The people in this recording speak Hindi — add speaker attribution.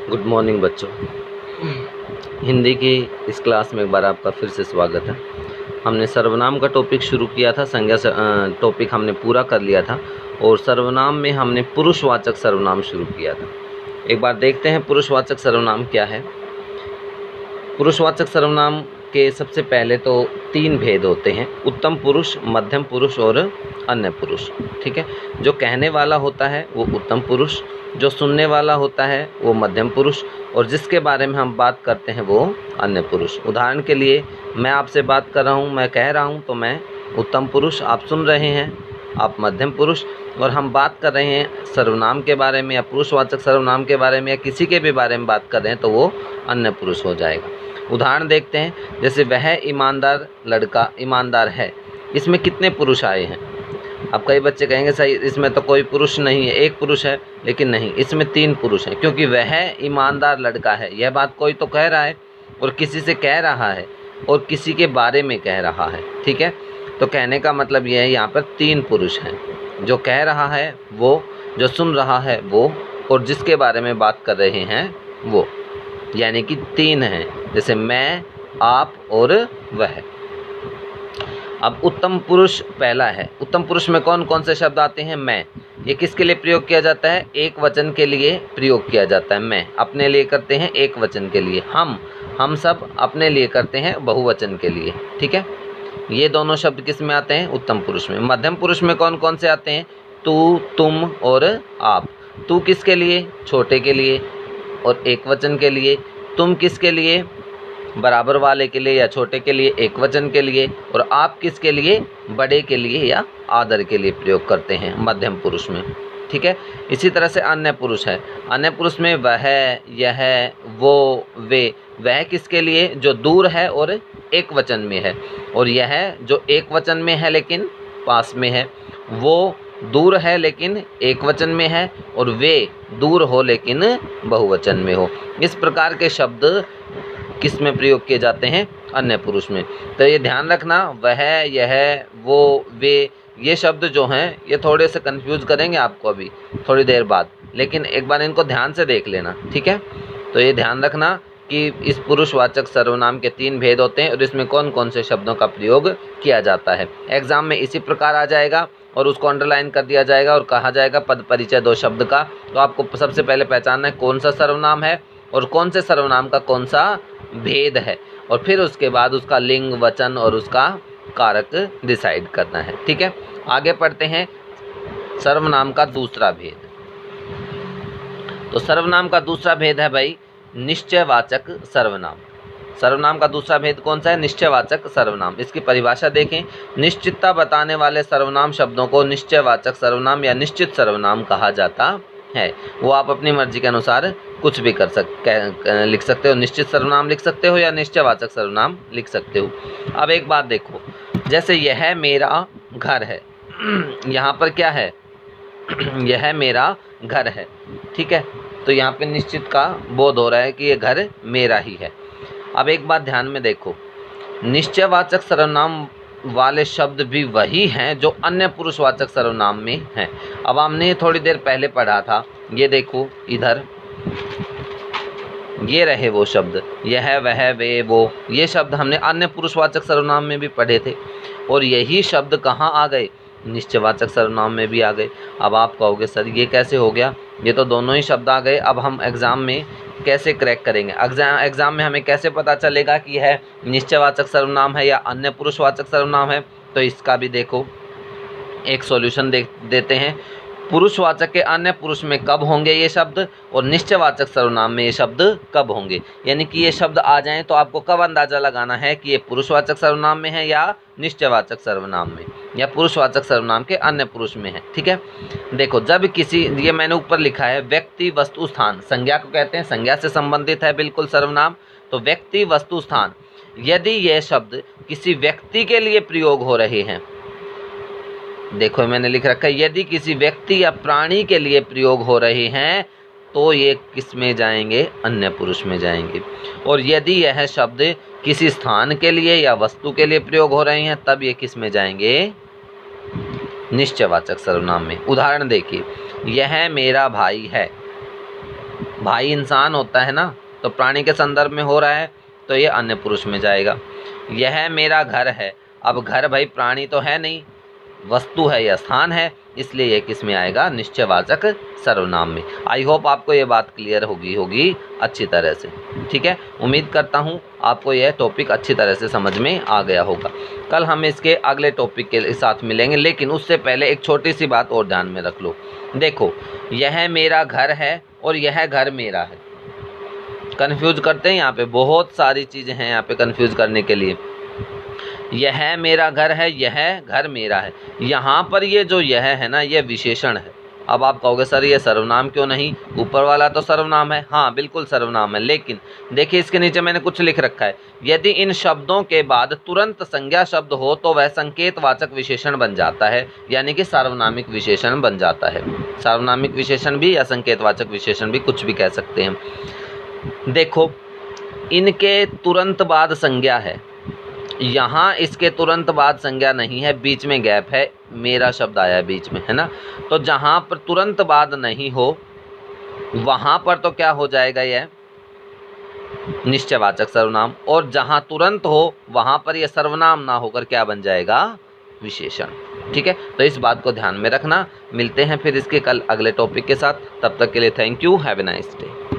Speaker 1: गुड मॉर्निंग बच्चों। हिंदी की इस क्लास में एक बार आपका फिर से स्वागत है। हमने सर्वनाम का टॉपिक शुरू किया था, संज्ञा टॉपिक हमने पूरा कर लिया था और सर्वनाम में हमने पुरुषवाचक सर्वनाम शुरू किया था। एक बार देखते हैं पुरुषवाचक सर्वनाम क्या है। पुरुषवाचक सर्वनाम के सबसे पहले तो 3 भेद होते हैं, उत्तम पुरुष, मध्यम पुरुष और अन्य पुरुष। ठीक है, जो कहने वाला होता है वो उत्तम पुरुष, जो सुनने वाला होता है वो मध्यम पुरुष और जिसके बारे में हम बात करते हैं वो अन्य पुरुष। उदाहरण के लिए मैं आपसे बात कर रहा हूँ, मैं कह रहा हूँ तो मैं उत्तम पुरुष, आप सुन रहे हैं आप मध्यम पुरुष, और हम बात कर रहे हैं सर्वनाम के बारे में या पुरुषवाचक सर्वनाम के बारे में या किसी के भी बारे में बात कर रहे हैं तो वो अन्य पुरुष हो जाएगा। उदाहरण देखते हैं, जैसे वह ईमानदार लड़का ईमानदार है, इसमें कितने पुरुष आए हैं? अब कई बच्चे कहेंगे सही इसमें तो कोई पुरुष नहीं है, एक पुरुष है, लेकिन नहीं, इसमें 3 पुरुष हैं, क्योंकि वह ईमानदार लड़का है, यह बात कोई तो कह रहा है और किसी से कह रहा है और किसी के बारे में कह रहा है। ठीक है, तो कहने का मतलब यह है यहाँ पर 3 पुरुष हैं, जो कह रहा है वो, जो सुन रहा है वो और जिसके बारे में बात कर रहे हैं वो, यानी कि 3 हैं, जैसे मैं, आप और वह। अब उत्तम पुरुष पहला है। उत्तम पुरुष में कौन कौन से शब्द आते हैं? मैं, ये किसके लिए प्रयोग किया जाता है? एक वचन के लिए प्रयोग किया जाता है। मैं अपने लिए करते हैं एक वचन के लिए, हम सब अपने लिए करते हैं बहुवचन के लिए। ठीक है, ये दोनों शब्द किस में आते हैं? उत्तम पुरुष में। मध्यम पुरुष में कौन कौन से आते हैं? तू, तुम और आप। तू किसके लिए? छोटे के लिए और एक वचन के लिए। तुम किसके लिए? बराबर वाले के लिए या छोटे के लिए, एक वचन के लिए। और आप किसके लिए? बड़े के लिए या आदर के लिए प्रयोग करते हैं मध्यम पुरुष में। ठीक है, इसी तरह से अन्य पुरुष है। अन्य पुरुष में वह, यह, वो, वे। वह किसके लिए? जो दूर है और एक वचन में है, और यह जो एक वचन में है लेकिन पास में है। वो दूर है लेकिन एक वचन में है, और वे दूर हो लेकिन बहुवचन में हो। इस प्रकार के शब्द किस में प्रयोग किए जाते हैं? अन्य पुरुष में। तो ये ध्यान रखना, वह, यह, वो, वे, ये शब्द जो हैं ये थोड़े से कंफ्यूज करेंगे आपको अभी थोड़ी देर बाद, लेकिन एक बार इनको ध्यान से देख लेना। ठीक है, तो ये ध्यान रखना कि इस पुरुषवाचक सर्वनाम के 3 भेद होते हैं और इसमें कौन कौन से शब्दों का प्रयोग किया जाता है। एग्जाम में इसी प्रकार आ जाएगा और उसको अंडरलाइन कर दिया जाएगा और कहा जाएगा पद परिचय 2 शब्द का। तो आपको सबसे पहले पहचानना है कौन सा सर्वनाम है और कौन से सर्वनाम का कौन सा भेद है, और फिर उसके बाद उसका लिंग, वचन और उसका कारक डिसाइड करना है। ठीक है, आगे पढ़ते हैं सर्वनाम का दूसरा भेद। तो सर्वनाम का दूसरा भेद है भाई निश्चयवाचक सर्वनाम। सर्वनाम का दूसरा भेद कौन सा है? निश्चयवाचक सर्वनाम। इसकी परिभाषा देखें, निश्चितता बताने वाले सर्वनाम शब्दों को निश्चयवाचक सर्वनाम या निश्चित सर्वनाम कहा जाता है। वो आप अपनी मर्जी के अनुसार कुछ भी लिख सकते हो, निश्चित सर्वनाम लिख सकते हो या निश्चयवाचक सर्वनाम लिख सकते हो। अब एक बात देखो, जैसे यह मेरा घर है, यहाँ पर क्या है? यह मेरा घर है। ठीक है, तो यहाँ पे निश्चित का बोध हो रहा है कि ये घर मेरा ही है। अब एक बात ध्यान में देखो, निश्चयवाचक सर्वनाम वाले शब्द भी वही हैं जो अन्य पुरुषवाचक सर्वनाम में हैं। अब हमने थोड़ी देर पहले पढ़ा था, ये देखो इधर, ये रहे वो शब्द, यह, वह, वे, वो, ये शब्द हमने अन्य पुरुषवाचक सर्वनाम में भी पढ़े थे और यही शब्द कहाँ आ गए? निश्चयवाचक सर्वनाम में भी आ गए। अब आप कहोगे सर ये कैसे हो गया? ये तो दोनों ही शब्द आ गए, अब हम एग्ज़ाम में कैसे क्रैक करेंगे? एग्ज़ाम में हमें कैसे पता चलेगा कि यह निश्चयवाचक सर्वनाम है या अन्य पुरुषवाचक सर्वनाम है? तो इसका भी देखो एक सॉल्यूशन देते हैं। पुरुषवाचक के अन्य पुरुष में कब होंगे ये शब्द और निश्चयवाचक सर्वनाम में ये शब्द कब होंगे, यानी कि ये शब्द आ जाएं तो आपको कब अंदाज़ा लगाना है कि ये पुरुषवाचक सर्वनाम में है या निश्चयवाचक सर्वनाम में या पुरुषवाचक सर्वनाम के अन्य पुरुष में है। ठीक है, देखो जब किसी, ये मैंने ऊपर लिखा है, व्यक्ति, वस्तु, स्थान, संज्ञा को कहते हैं, संज्ञा से संबंधित है बिल्कुल सर्वनाम। तो व्यक्ति, वस्तु, स्थान, यदि ये शब्द किसी व्यक्ति के लिए प्रयोग हो रहे हैं, देखो मैंने लिख रखा है, यदि किसी व्यक्ति या प्राणी के लिए प्रयोग हो रहे हैं तो ये किस में जाएंगे? अन्य पुरुष में जाएंगे। और यदि यह शब्द किसी स्थान के लिए या वस्तु के लिए प्रयोग हो रहे हैं तब ये किस में जाएंगे? निश्चयवाचक सर्वनाम में। उदाहरण देखिए, यह मेरा भाई है, भाई इंसान होता है ना, तो प्राणी के संदर्भ में हो रहा है तो ये अन्य पुरुष में जाएगा। यह मेरा घर है, अब घर भाई प्राणी तो है नहीं, वस्तु है या स्थान है, इसलिए ये किस में आएगा, निश्चयवाचक सर्वनाम में। आई होप आपको ये बात क्लियर होगी अच्छी तरह से। ठीक है, उम्मीद करता हूँ आपको यह टॉपिक अच्छी तरह से समझ में आ गया होगा। कल हम इसके अगले टॉपिक के साथ मिलेंगे, लेकिन उससे पहले एक छोटी सी बात और ध्यान में रख लो। देखो, यह मेरा घर है और यह घर मेरा है, कन्फ्यूज करते हैं यहाँ पे, बहुत सारी चीज़ें हैं यहाँ पे कन्फ्यूज करने के लिए। यह मेरा घर है, यह घर मेरा है, यहाँ पर ये जो यह है ना, यह विशेषण है। अब आप कहोगे सर ये सर्वनाम क्यों नहीं, ऊपर वाला तो सर्वनाम है। हाँ बिल्कुल सर्वनाम है, लेकिन देखिए इसके नीचे मैंने कुछ लिख रखा है, यदि इन शब्दों के बाद तुरंत संज्ञा शब्द हो तो वह संकेतवाचक विशेषण बन जाता है, यानी कि सार्वनामिक विशेषण बन जाता है। सार्वनामिक विशेषण भी या संकेतवाचक विशेषण भी, कुछ भी कह सकते हैं। देखो, इनके तुरंत बाद संज्ञा है, यहाँ इसके तुरंत बाद संज्ञा नहीं है, बीच में गैप है, मेरा शब्द आया है बीच में, है ना। तो जहाँ पर तुरंत बाद नहीं हो वहाँ पर तो क्या हो जाएगा, यह निश्चयवाचक सर्वनाम, और जहाँ तुरंत हो वहाँ पर यह सर्वनाम ना होकर क्या बन जाएगा, विशेषण। ठीक है, तो इस बात को ध्यान में रखना। मिलते हैं फिर इसके कल अगले टॉपिक के साथ, तब तक के लिए thank you, have a nice day.